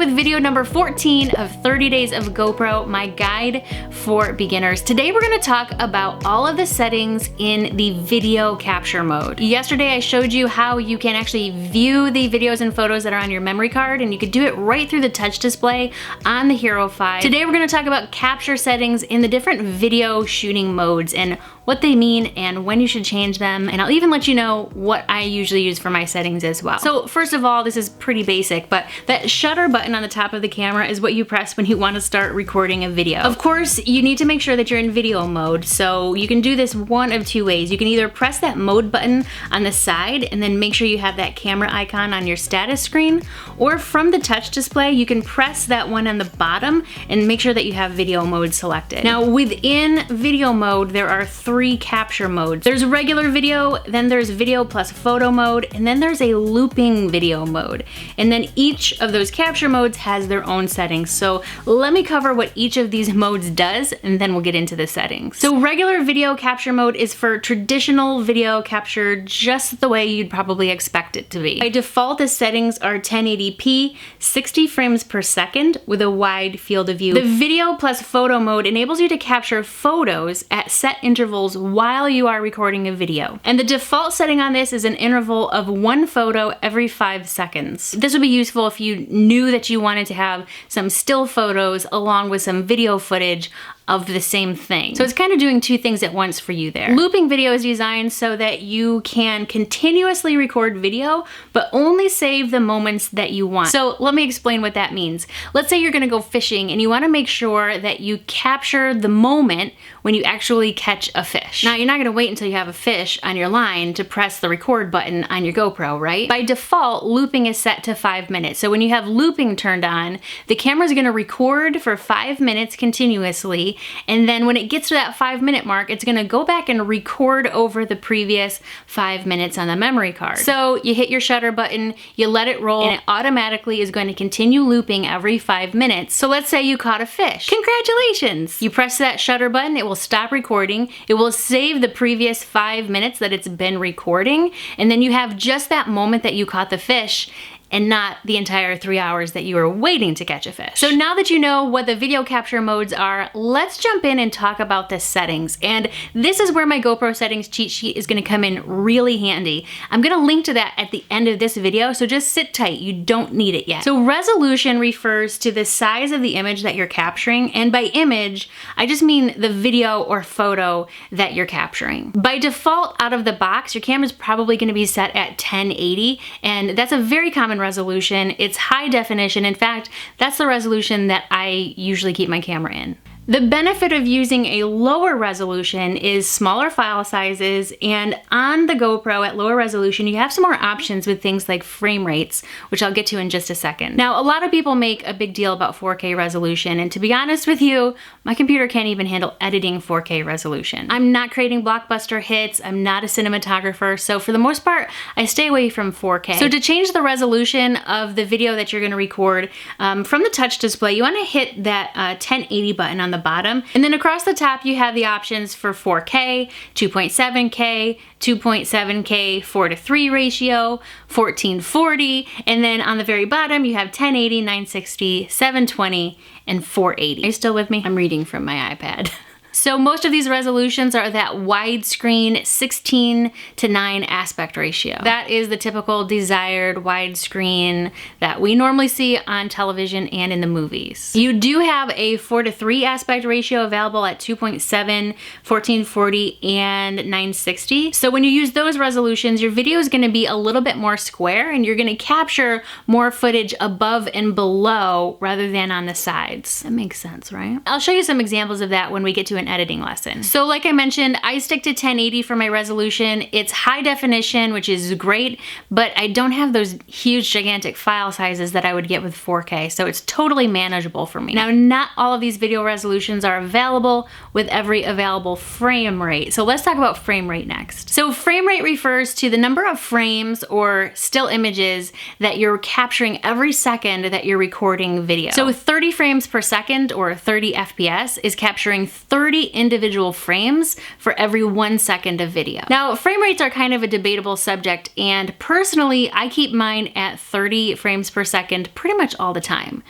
with video number 14 of 30 Days of GoPro, my guide for beginners. Today we're gonna talk about all of the settings in the video capture mode. Yesterday I showed you how you can actually view the videos and photos that are on your memory card, and you could do it right through the touch display on the Hero 5. Today we're gonna talk about capture settings in the different video shooting modes and what they mean and when you should change them, and I'll even let you know what I usually use for my settings as well. So first of all, this is pretty basic, but that shutter button on the top of the camera is what you press when you want to start recording a video. Of course, you need to make sure that you're in video mode, so you can do this one of two ways. You can either press that mode button on the side and then make sure you have that camera icon on your status screen, or from the touch display, you can press that one on the bottom and make sure that you have video mode selected. Now within video mode, there are three capture modes. There's regular video, then there's video plus photo mode, and then there's a looping video mode. And then each of those capture modes has their own settings. So let me cover what each of these modes does, and then we'll get into the settings. So regular video capture mode is for traditional video capture, just the way you'd probably expect it to be. By default, the settings are 1080p, 60 frames per second with a wide field of view. The video plus photo mode enables you to capture photos at set intervals while you are recording a video. And the default setting on this is an interval of one photo every 5 seconds. This would be useful if you knew that you wanted to have some still photos along with some video footage of the same thing. So it's kind of doing two things at once for you there. Looping video is designed so that you can continuously record video, but only save the moments that you want. So let me explain what that means. Let's say you're gonna go fishing and you wanna make sure that you capture the moment when you actually catch a fish. Now you're not gonna wait until you have a fish on your line to press the record button on your GoPro, right? By default, looping is set to 5 minutes. So when you have looping turned on, the camera's gonna record for 5 minutes continuously, and then when it gets to that 5-minute mark, it's gonna go back and record over the previous 5 minutes on the memory card. So you hit your shutter button, you let it roll, and it automatically is going to continue looping every 5 minutes. So let's say you caught a fish. Congratulations! You press that shutter button, it will stop recording, it will save the previous 5 minutes that it's been recording, and then you have just that moment that you caught the fish, and not the entire 3 hours that you were waiting to catch a fish. So now that you know what the video capture modes are, let's jump in and talk about the settings. And this is where my GoPro Settings Cheat Sheet is gonna come in really handy. I'm gonna link to that at the end of this video, so just sit tight, you don't need it yet. So resolution refers to the size of the image that you're capturing, and by image, I just mean the video or photo that you're capturing. By default, out of the box, your camera's probably gonna be set at 1080, and that's a very common resolution. It's high definition. In fact, that's the resolution that I usually keep my camera in. The benefit of using a lower resolution is smaller file sizes, and on the GoPro at lower resolution, you have some more options with things like frame rates, which I'll get to in just a second. Now, a lot of people make a big deal about 4K resolution, and to be honest with you, my computer can't even handle editing 4K resolution. I'm not creating blockbuster hits, I'm not a cinematographer, so for the most part, I stay away from 4K. So to change the resolution of the video that you're gonna record, from the touch display, you wanna hit that 1080 button on the bottom, and then across the top you have the options for 4K, 2.7K, 2.7K 4:3 ratio, 1440, and then on the very bottom you have 1080, 960, 720, and 480. Are you still with me? I'm reading from my iPad. So most of these resolutions are that widescreen 16:9 aspect ratio. That is the typical desired widescreen that we normally see on television and in the movies. You do have a 4:3 aspect ratio available at 2.7, 1440, and 960. So when you use those resolutions, your video is gonna be a little bit more square, and you're gonna capture more footage above and below rather than on the sides. That makes sense, right? I'll show you some examples of that when we get to an editing lesson. So like I mentioned, I stick to 1080 for my resolution. It's high definition, which is great, but I don't have those huge gigantic file sizes that I would get with 4K, so it's totally manageable for me. Now, not all of these video resolutions are available with every available frame rate, so let's talk about frame rate next. So frame rate refers to the number of frames or still images that you're capturing every second that you're recording video. So 30 frames per second, or 30 FPS, is capturing 30 30 individual frames for every 1 second of video. Now, frame rates are kind of a debatable subject, and personally, I keep mine at 30 frames per second pretty much all the time.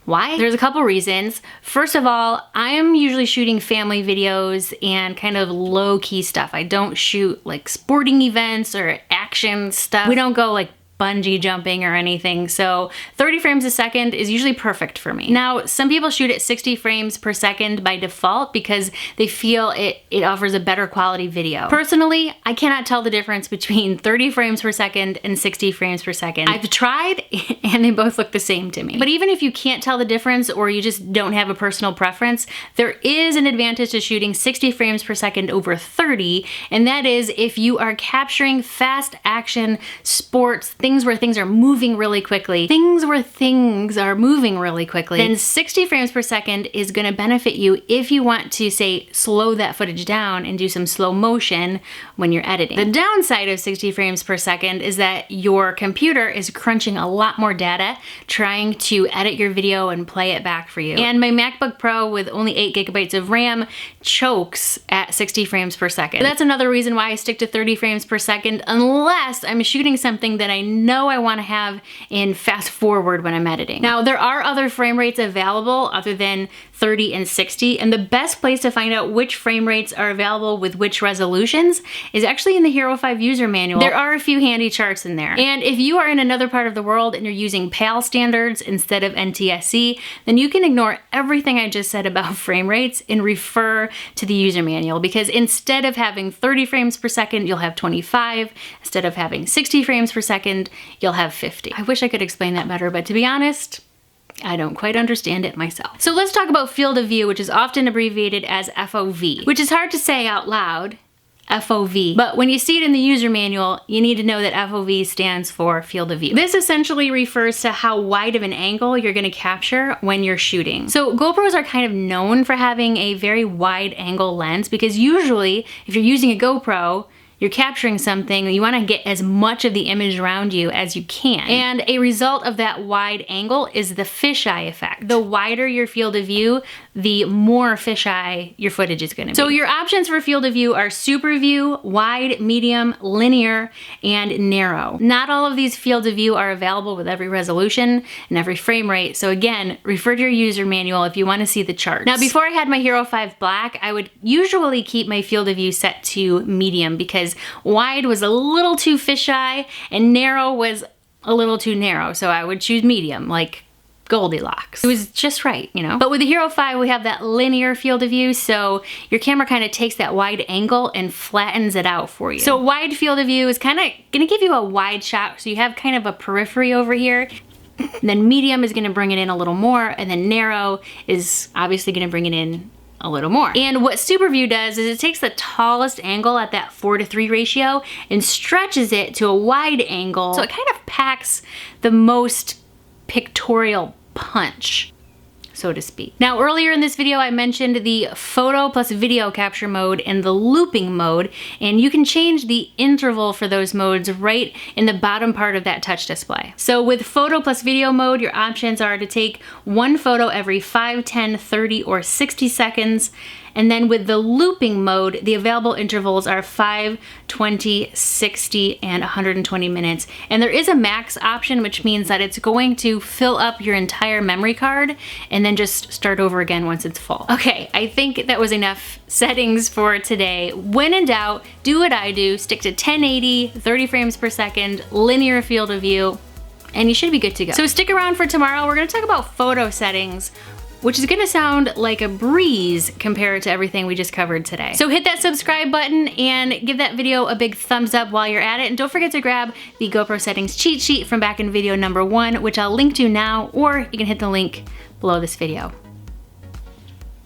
Why? There's a couple reasons. First of all, I'm usually shooting family videos and kind of low-key stuff. I don't shoot like sporting events or action stuff. We don't go like bungee jumping or anything, so 30 frames a second is usually perfect for me. Now, some people shoot at 60 frames per second by default because they feel it offers a better quality video. Personally, I cannot tell the difference between 30 frames per second and 60 frames per second. I've tried and they both look the same to me. But even if you can't tell the difference or you just don't have a personal preference, there is an advantage to shooting 60 frames per second over 30, and that is if you are capturing fast action, sports, things where things are moving really quickly, then 60 frames per second is gonna benefit you if you want to, say, slow that footage down and do some slow motion when you're editing. The downside of 60 frames per second is that your computer is crunching a lot more data trying to edit your video and play it back for you. And my MacBook Pro with only 8 gigabytes of RAM chokes at 60 frames per second. But that's another reason why I stick to 30 frames per second unless I'm shooting something that I know I want to have in fast forward when I'm editing. Now, there are other frame rates available other than 30 and 60, and the best place to find out which frame rates are available with which resolutions is actually in the Hero 5 user manual. There are a few handy charts in there. And if you are in another part of the world and you're using PAL standards instead of NTSC, then you can ignore everything I just said about frame rates and refer to the user manual, because instead of having 30 frames per second, you'll have 25. Instead of having 60 frames per second, you'll have 50. I wish I could explain that better, but to be honest, I don't quite understand it myself. So let's talk about field of view, which is often abbreviated as FOV, which is hard to say out loud, FOV. But when you see it in the user manual, you need to know that FOV stands for field of view. This essentially refers to how wide of an angle you're gonna capture when you're shooting. So GoPros are kind of known for having a very wide angle lens, because usually if you're using a GoPro, you're capturing something, you want to get as much of the image around you as you can. And a result of that wide angle is the fisheye effect. The wider your field of view, the more fisheye your footage is going to be. So your options for field of view are super view, wide, medium, linear, and narrow. Not all of these fields of view are available with every resolution and every frame rate. So again, refer to your user manual if you want to see the charts. Now, before I had my Hero 5 Black, I would usually keep my field of view set to medium, because wide was a little too fisheye and narrow was a little too narrow. So I would choose medium, like Goldilocks. It was just right, you know? But with the Hero 5, we have that linear field of view, so your camera kind of takes that wide angle and flattens it out for you. So wide field of view is kind of gonna give you a wide shot, so you have kind of a periphery over here. And then medium is gonna bring it in a little more, and then narrow is obviously gonna bring it in a little more. And what super view does is it takes the tallest angle at that 4:3 ratio and stretches it to a wide angle, so it kind of packs the most pictorial punch, so to speak. Now, earlier in this video, I mentioned the photo plus video capture mode and the looping mode, and you can change the interval for those modes right in the bottom part of that touch display. So with photo plus video mode, your options are to take one photo every 5, 10, 30, or 60 seconds. And then with the looping mode, the available intervals are 5, 20, 60, and 120 minutes. And there is a max option, which means that it's going to fill up your entire memory card and then just start over again once it's full. Okay, I think that was enough settings for today. When in doubt, do what I do, stick to 1080, 30 frames per second, linear field of view, and you should be good to go. So stick around for tomorrow. We're gonna talk about photo settings, which is gonna sound like a breeze compared to everything we just covered today. So hit that subscribe button and give that video a big thumbs up while you're at it. And don't forget to grab the GoPro Settings Cheat Sheet from back in video number 1, which I'll link to now, or you can hit the link below this video.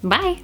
Bye.